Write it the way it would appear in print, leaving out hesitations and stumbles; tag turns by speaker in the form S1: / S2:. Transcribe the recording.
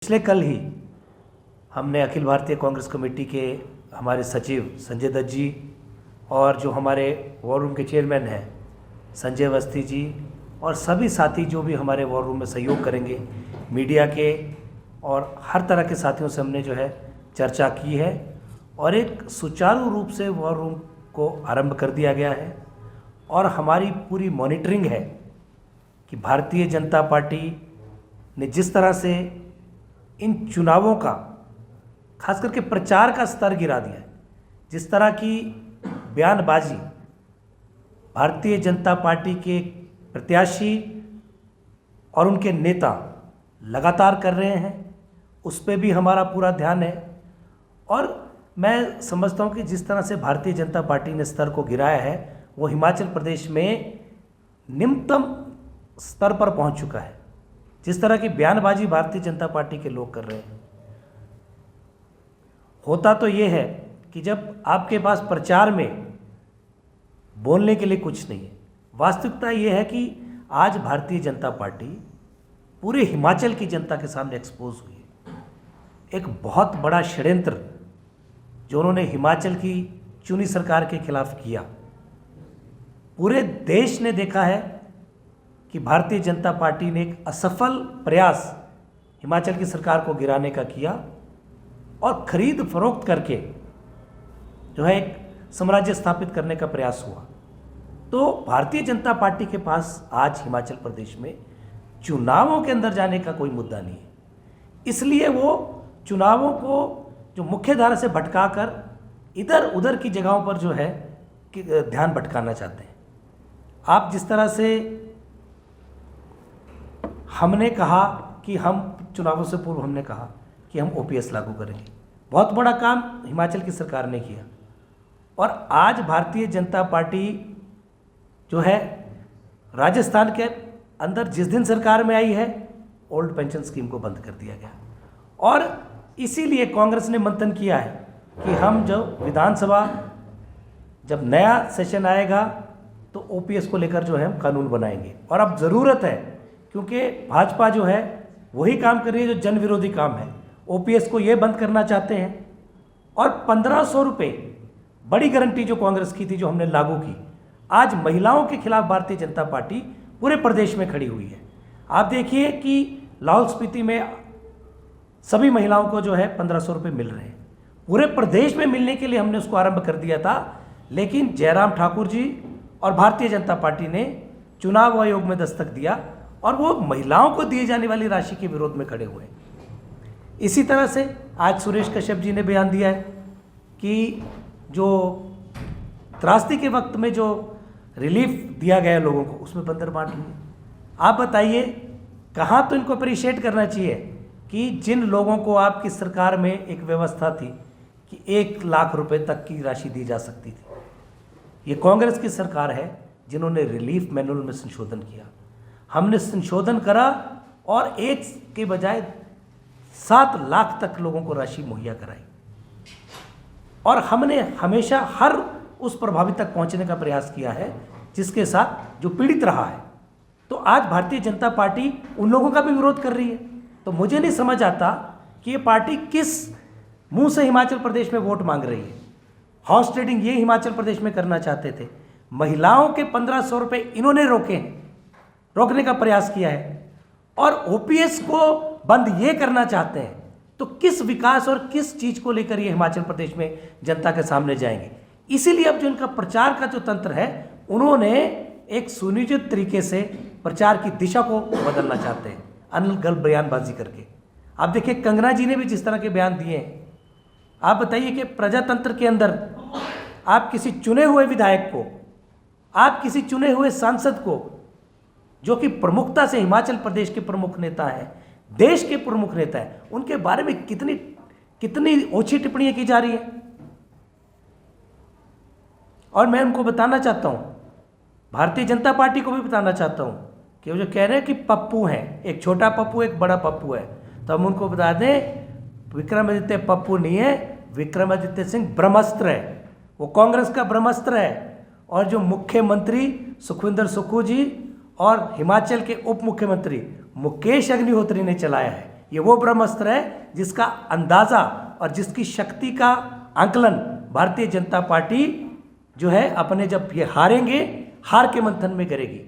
S1: पिछले कल ही हमने अखिल भारतीय कांग्रेस कमेटी के हमारे सचिव संजय दत्त जी और जो हमारे वॉर रूम के चेयरमैन हैं संजय अवस्थी जी और सभी साथी जो भी हमारे वॉर रूम में सहयोग करेंगे, मीडिया के और हर तरह के साथियों से हमने जो है चर्चा की है और एक सुचारू रूप से वॉर रूम को आरंभ कर दिया गया है। और हमारी पूरी मॉनिटरिंग है कि भारतीय जनता पार्टी ने जिस तरह से इन चुनावों का खास करके प्रचार का स्तर गिरा दिया है, जिस तरह की बयानबाजी भारतीय जनता पार्टी के प्रत्याशी और उनके नेता लगातार कर रहे हैं, उस पर भी हमारा पूरा ध्यान है। और मैं समझता हूं कि जिस तरह से भारतीय जनता पार्टी ने स्तर को गिराया है वो हिमाचल प्रदेश में निम्नतम स्तर पर पहुंच चुका है। जिस तरह की बयानबाजी भारतीय जनता पार्टी के लोग कर रहे हैं, होता तो ये है कि जब आपके पास प्रचार में बोलने के लिए कुछ नहीं है, वास्तविकता ये है कि आज भारतीय जनता पार्टी पूरे हिमाचल की जनता के सामने एक्सपोज हुई है। एक बहुत बड़ा षड्यंत्र जो उन्होंने हिमाचल की चुनी सरकार के खिलाफ किया, पूरे देश ने देखा है कि भारतीय जनता पार्टी ने एक असफल प्रयास हिमाचल की सरकार को गिराने का किया और खरीद फरोख्त करके जो है एक साम्राज्य स्थापित करने का प्रयास हुआ। तो भारतीय जनता पार्टी के पास आज हिमाचल प्रदेश में चुनावों के अंदर जाने का कोई मुद्दा नहीं है, इसलिए वो चुनावों को जो मुख्य धारा से भटकाकर इधर उधर की जगहों पर जो है कि ध्यान भटकाना चाहते हैं। आप जिस तरह से हमने कहा कि हम चुनावों से पूर्व हमने कहा कि हम ओपीएस लागू करेंगे, बहुत बड़ा काम हिमाचल की सरकार ने किया। और आज भारतीय जनता पार्टी जो है राजस्थान के अंदर जिस दिन सरकार में आई है, ओल्ड पेंशन स्कीम को बंद कर दिया गया। और इसीलिए कांग्रेस ने मंथन किया है कि हम जब विधानसभा जब नया सेशन आएगा तो ओपीएस को लेकर जो है हम कानून बनाएंगे। और अब ज़रूरत है, क्योंकि भाजपा जो है वही काम कर रही है जो जन विरोधी काम है। ओपीएस को ये बंद करना चाहते हैं और 1500 रुपये बड़ी गारंटी जो कांग्रेस की थी, जो हमने लागू की, आज महिलाओं के खिलाफ भारतीय जनता पार्टी पूरे प्रदेश में खड़ी हुई है। आप देखिए कि लाहौल स्पीति में सभी महिलाओं को जो है 1500 रुपये मिल रहे हैं। पूरे प्रदेश में मिलने के लिए हमने उसको आरंभ कर दिया था, लेकिन जयराम ठाकुर जी और भारतीय जनता पार्टी ने चुनाव आयोग में दस्तक दिया और वो महिलाओं को दिए जाने वाली राशि के विरोध में खड़े हुए। इसी तरह से आज सुरेश कश्यप जी ने बयान दिया है कि जो त्रासदी के वक्त में जो रिलीफ दिया गया लोगों को, उसमें बंदर बांट लिए। आप बताइए, कहाँ तो इनको अप्रिशिएट करना चाहिए कि जिन लोगों को आपकी सरकार में एक व्यवस्था थी कि 1 लाख रुपए तक की राशि दी जा सकती थी, ये कांग्रेस की सरकार है जिन्होंने रिलीफ मैनुअल में संशोधन किया। हमने संशोधन करा और 1 के बजाय 7 लाख तक लोगों को राशि मुहैया कराई। और हमने हमेशा हर उस प्रभावित तक पहुंचने का प्रयास किया है जिसके साथ जो पीड़ित रहा है। तो आज भारतीय जनता पार्टी उन लोगों का भी विरोध कर रही है। तो मुझे नहीं समझ आता कि ये पार्टी किस मुंह से हिमाचल प्रदेश में वोट मांग रही है। हॉर्स ट्रेडिंग ये हिमाचल प्रदेश में करना चाहते थे, महिलाओं के 1500 रुपये इन्होंने रोके हैं, रोकने का प्रयास किया है, और ओपीएस को बंद ये करना चाहते हैं। तो किस विकास और किस चीज़ को लेकर ये हिमाचल प्रदेश में जनता के सामने जाएंगे। इसीलिए अब जो इनका प्रचार का जो तंत्र है, उन्होंने एक सुनियोजित तरीके से प्रचार की दिशा को बदलना चाहते हैं, अनगढ़ बयानबाजी करके। आप देखिए कंगना जी ने भी जिस तरह के बयान दिए हैं। आप बताइए कि प्रजातंत्र के अंदर आप किसी चुने हुए विधायक को, आप किसी चुने हुए सांसद को, जो कि प्रमुखता से हिमाचल प्रदेश के प्रमुख नेता हैं, देश के प्रमुख नेता हैं, उनके बारे में कितनी ओछी टिप्पणियां की जा रही है। और मैं उनको बताना चाहता हूं, भारतीय जनता पार्टी को भी बताना चाहता हूं कि वो जो कह रहे हैं कि पप्पू हैं, एक छोटा पप्पू एक बड़ा पप्पू है, तो हम उनको बता दें विक्रमादित्य पप्पू नहीं है, विक्रमादित्य सिंह ब्रह्मास्त्र है। वो कांग्रेस का ब्रह्मास्त्र है। और जो मुख्यमंत्री सुखविंदर सुक्खू जी और हिमाचल के उप मुख्यमंत्री मुकेश अग्निहोत्री ने चलाया है, ये वो ब्रह्मास्त्र है जिसका अंदाज़ा और जिसकी शक्ति का आंकलन भारतीय जनता पार्टी जो है अपने जब ये हारेंगे, हार के मंथन में करेगी।